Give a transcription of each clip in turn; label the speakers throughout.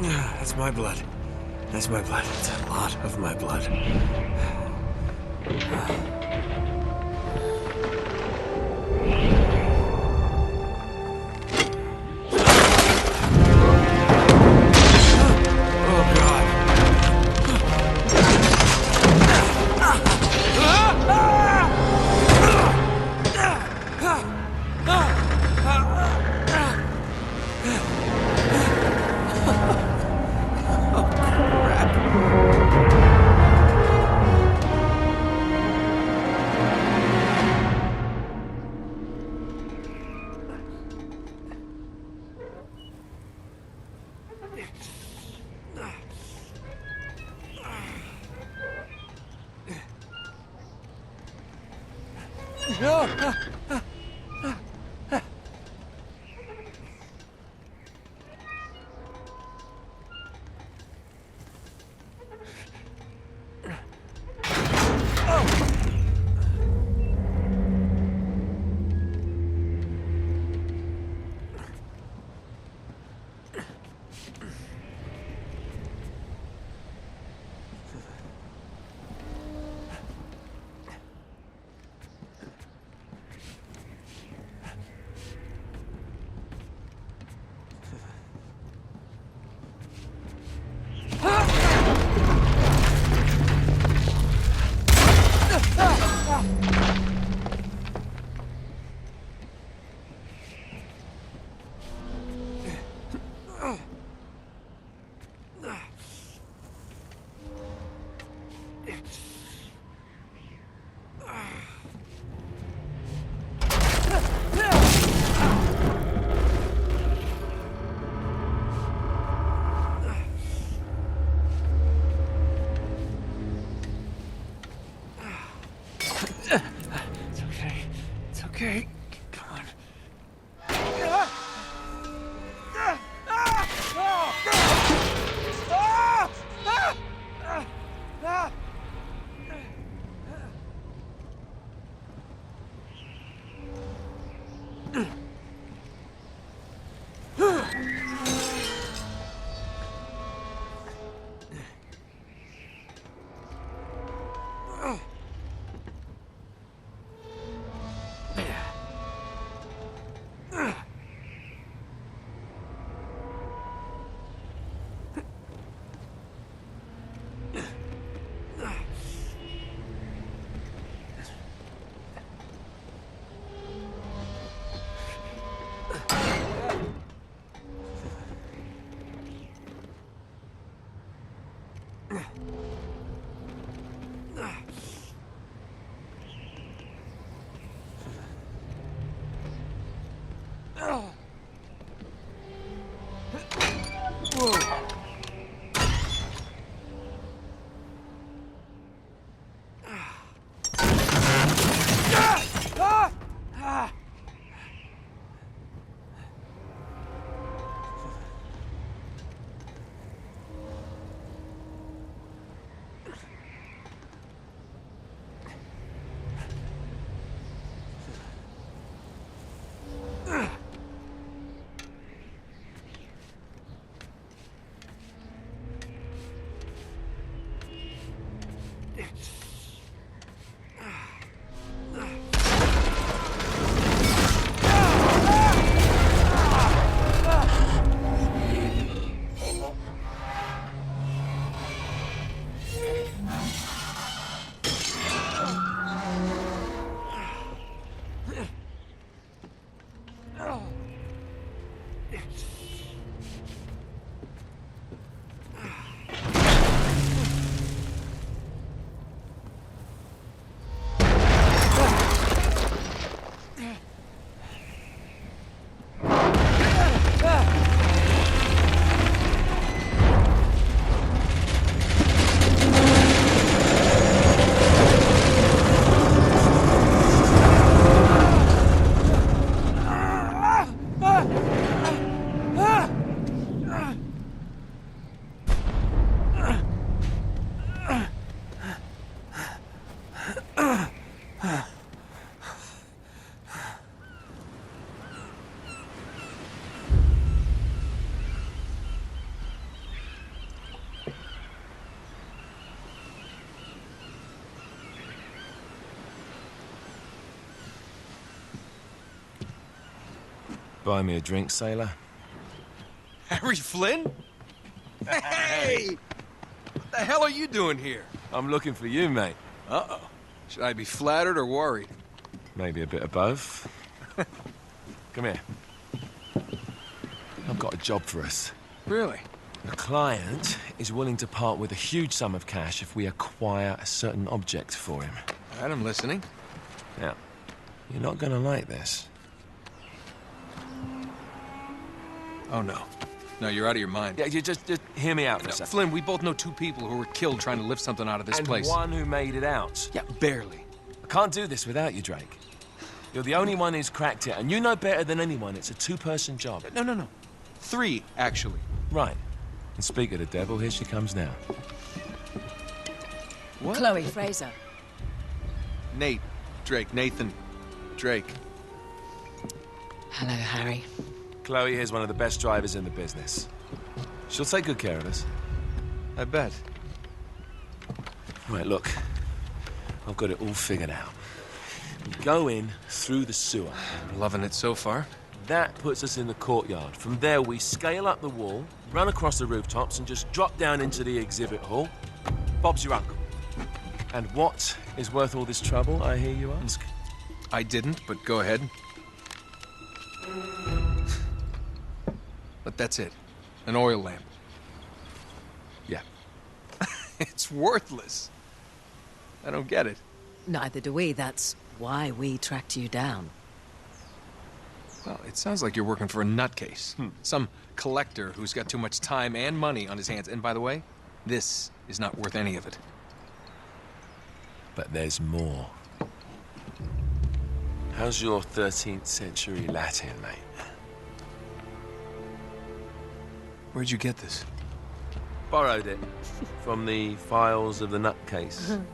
Speaker 1: That's my blood. That's my blood. It's a lot of my blood. Okay, come on. Buy me a drink, sailor?
Speaker 2: Harry Flynn? Hey! What the hell are you doing here?
Speaker 1: I'm looking for you, mate.
Speaker 2: Uh-oh. Should I be flattered or worried?
Speaker 1: Maybe a bit of both. Come here. I've got a job for us.
Speaker 2: Really?
Speaker 1: A client is willing to part with a huge sum of cash if we acquire a certain object for him.
Speaker 2: All right, I'm listening.
Speaker 1: Now, you're not gonna like this.
Speaker 2: Oh, no. No, you're out of your mind.
Speaker 1: Yeah, you just hear me out for a
Speaker 2: No,
Speaker 1: second.
Speaker 2: Flynn, we both know two people who were killed trying to lift something out of this
Speaker 1: And
Speaker 2: place.
Speaker 1: one who made it out.
Speaker 2: Yeah, barely.
Speaker 1: I can't do this without you, Drake. You're the only one who's cracked it, and you know better than anyone it's a two-person job.
Speaker 2: No. Three, actually.
Speaker 1: Right. And speak of the devil, here she comes now.
Speaker 2: What?
Speaker 3: Chloe Fraser.
Speaker 2: Nate. Drake. Nathan. Drake.
Speaker 3: Hello, Harry.
Speaker 1: Chloe here's one of the best drivers in the business. She'll take good care of us.
Speaker 2: I bet.
Speaker 1: Right, look. I've got it all figured out. We go in through the sewer.
Speaker 2: I'm loving it so far.
Speaker 1: That puts us in the courtyard. From there, we scale up the wall, run across the rooftops, and just drop down into the exhibit hall. Bob's your uncle. And what is worth all this trouble, I hear you ask?
Speaker 2: I didn't, but go ahead. But that's it. An oil lamp.
Speaker 1: Yeah.
Speaker 2: It's worthless. I don't get it.
Speaker 3: Neither do we. That's why we tracked you down.
Speaker 2: Well, it sounds like you're working for a nutcase. Some collector who's got too much time and money on his hands. And by the way, this is not worth any of it.
Speaker 1: But there's more. How's your 13th century Latin, mate?
Speaker 2: Where'd you get this?
Speaker 1: Borrowed it from the files of the nutcase.
Speaker 2: In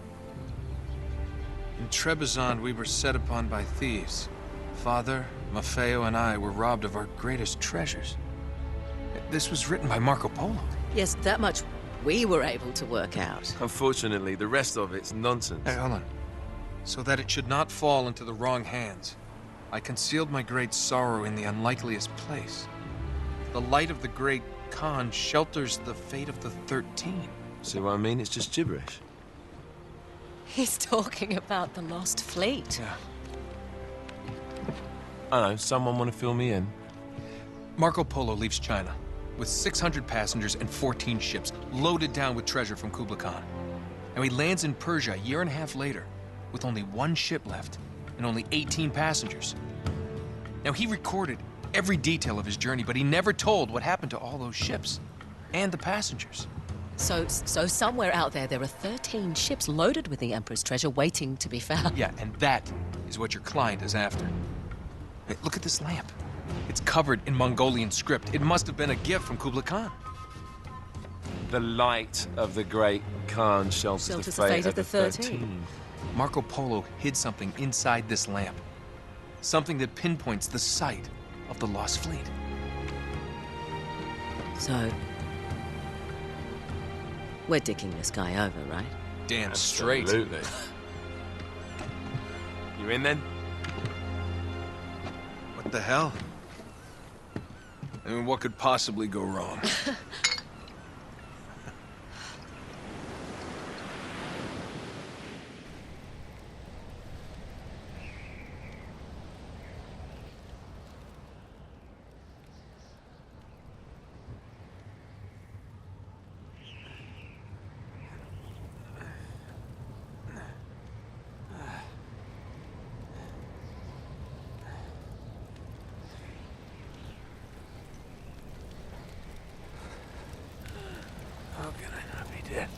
Speaker 2: Trebizond, we were set upon by thieves. Father, Maffeo, and I were robbed of our greatest treasures. This was written by Marco Polo.
Speaker 3: Yes, that much we were able to work out.
Speaker 1: Unfortunately, the rest of it's nonsense.
Speaker 2: Hey, hold on. So that it should not fall into the wrong hands, I concealed my great sorrow in the unlikeliest place. The light of the great Khan shelters the fate of the 13.
Speaker 1: See what I mean? It's just gibberish.
Speaker 3: He's talking about the lost fleet.
Speaker 2: Yeah.
Speaker 1: I know, someone want to fill me in?
Speaker 2: Marco Polo leaves China with 600 passengers and 14 ships loaded down with treasure from Kublai Khan. And he lands in Persia a year and a half later with only one ship left and only 18 passengers. Now, he recorded every detail of his journey, but he never told what happened to all those ships and the passengers.
Speaker 3: So somewhere out there are 13 ships loaded with the Emperor's treasure waiting to be found.
Speaker 2: Yeah, and that is what your client is after. Hey, look at this lamp. It's covered in Mongolian script. It must have been a gift from Kublai Khan.
Speaker 1: The light of the great Khan shelters the fate of the 13.
Speaker 2: Marco Polo hid something inside this lamp. Something that pinpoints the site of the lost fleet.
Speaker 3: So, we're dicking this guy over, right?
Speaker 2: Damn straight.
Speaker 1: Absolutely. You in then?
Speaker 2: What the hell? I mean, what could possibly go wrong?
Speaker 1: How can I not be dead?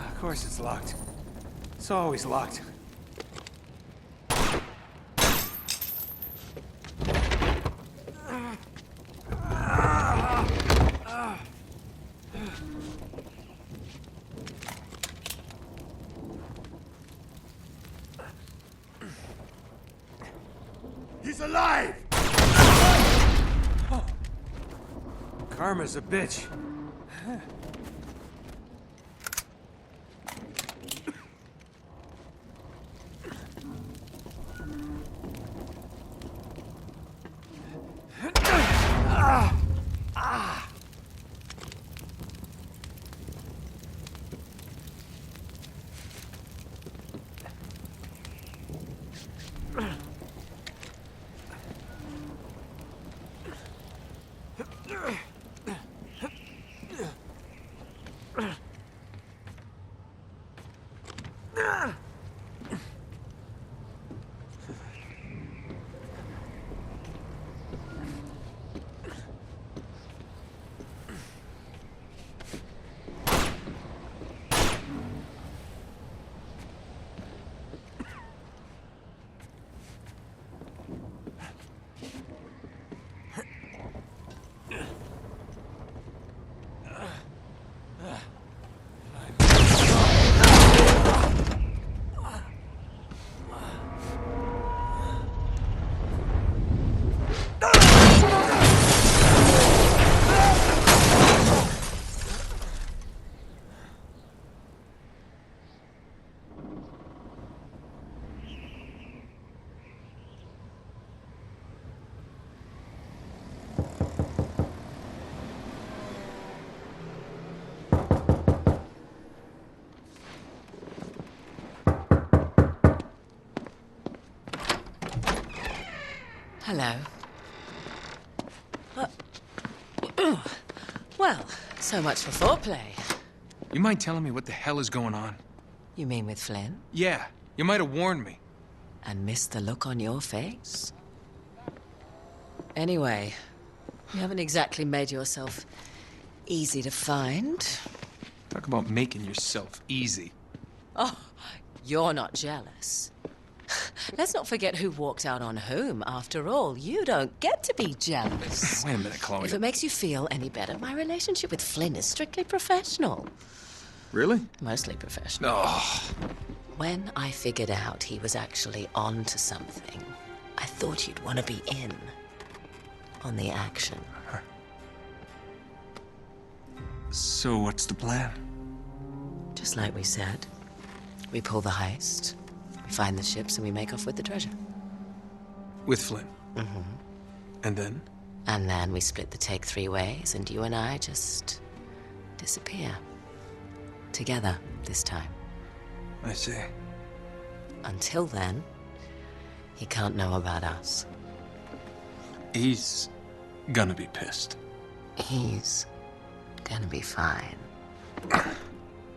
Speaker 4: Of course it's locked. It's always locked.
Speaker 5: He's alive!
Speaker 4: Karma's a bitch.
Speaker 3: Hello. Well, so much for foreplay.
Speaker 2: You mind telling me what the hell is going on?
Speaker 3: You mean with Flynn?
Speaker 2: Yeah, you might have warned me.
Speaker 3: And missed the look on your face? Anyway, you haven't exactly made yourself easy to find.
Speaker 2: Talk about making yourself easy.
Speaker 3: Oh, you're not jealous. Let's not forget who walked out on whom. After all, you don't get to be jealous.
Speaker 2: Wait a minute, Chloe.
Speaker 3: If it makes you feel any better, my relationship with Flynn is strictly professional.
Speaker 2: Really?
Speaker 3: Mostly professional.
Speaker 2: Oh,
Speaker 3: When I figured out he was actually on to something, I thought you'd want to be in on the action.
Speaker 2: so what's the plan?
Speaker 3: Just like we said, we pull the heist, we find the ships, and we make off with the treasure.
Speaker 2: With Flynn?
Speaker 3: Mm-hmm.
Speaker 2: And then?
Speaker 3: And then we split the take 3 ways, and you and I just disappear. Together, this time.
Speaker 2: I see.
Speaker 3: Until then, he can't know about us.
Speaker 2: He's gonna be pissed.
Speaker 3: He's gonna be fine.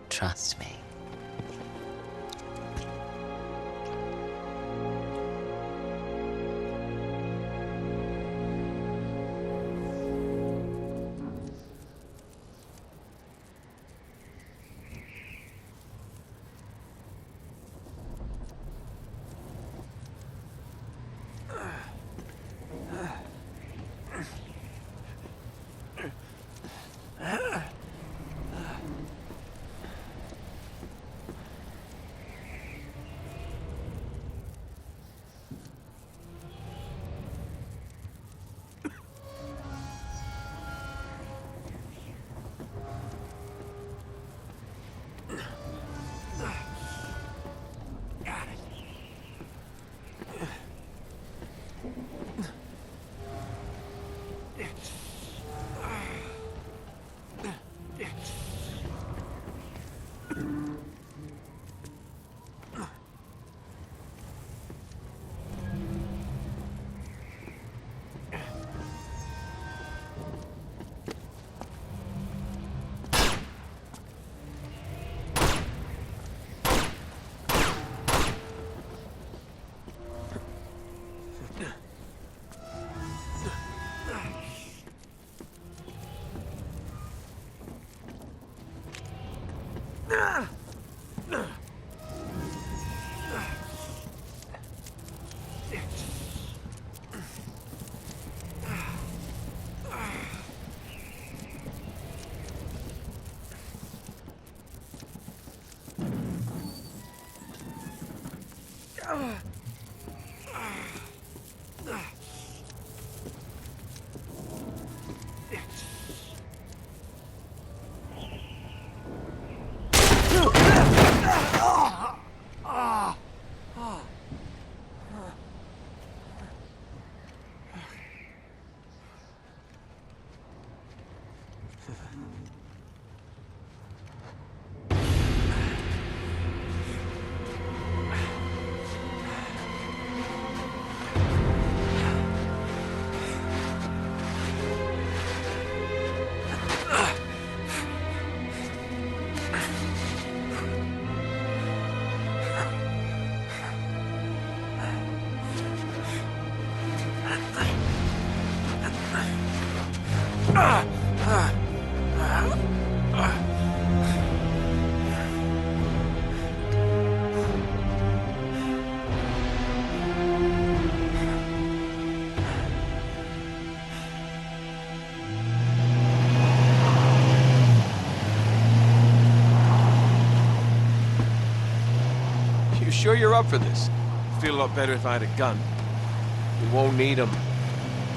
Speaker 3: Trust me.
Speaker 2: You sure you're up for this?
Speaker 1: Feel a lot better if I had a gun. We won't need them.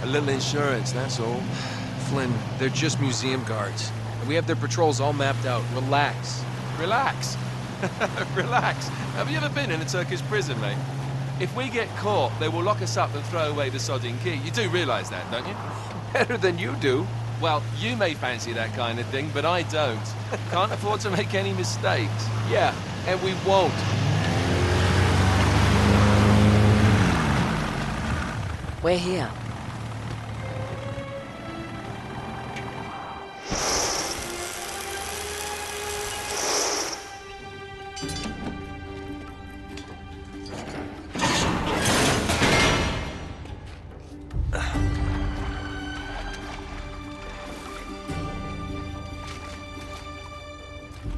Speaker 1: A little insurance, that's all.
Speaker 2: Flynn, they're just museum guards. And we have their patrols all mapped out. Relax.
Speaker 1: Relax. Relax. Have you ever been in a Turkish prison, mate? If we get caught, they will lock us up and throw away the sodding key. You do realize that, don't you?
Speaker 2: Better than you do.
Speaker 1: Well, you may fancy that kind of thing, but I don't. Can't afford to make any mistakes.
Speaker 2: Yeah, and we won't.
Speaker 3: We're here.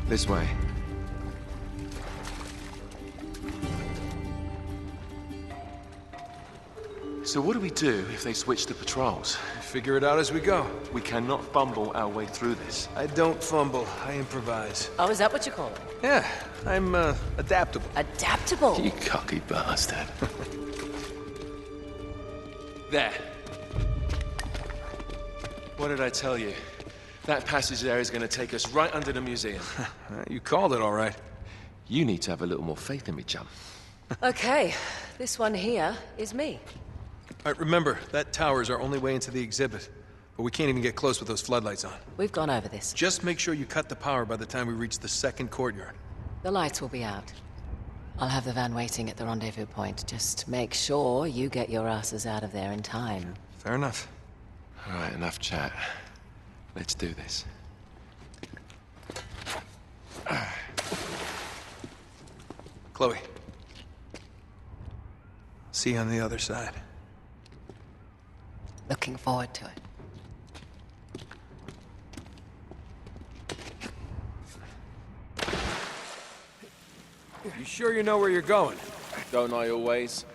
Speaker 1: This way. So what do we do if they switch to patrols?
Speaker 2: Figure it out as we go.
Speaker 1: We cannot fumble our way through this.
Speaker 2: I don't fumble, I improvise.
Speaker 3: Oh, is that what you call it?
Speaker 2: Yeah, I'm, adaptable.
Speaker 3: Adaptable.
Speaker 1: You cocky bastard. There. What did I tell you? That passage there is going to take us right under the museum.
Speaker 2: You called it all right.
Speaker 1: You need to have a little more faith in me, chum.
Speaker 3: Okay, this one here is me.
Speaker 2: All right, remember, that tower is our only way into the exhibit. But we can't even get close with those floodlights on.
Speaker 3: We've gone over this.
Speaker 2: Just make sure you cut the power by the time we reach the second courtyard.
Speaker 3: The lights will be out. I'll have the van waiting at the rendezvous point. Just make sure you get your asses out of there in time.
Speaker 2: Fair enough.
Speaker 1: All right, enough chat. Let's do this.
Speaker 2: Chloe. See you on the other side.
Speaker 3: Looking forward to it.
Speaker 4: You sure you know where you're going?
Speaker 1: Don't I always?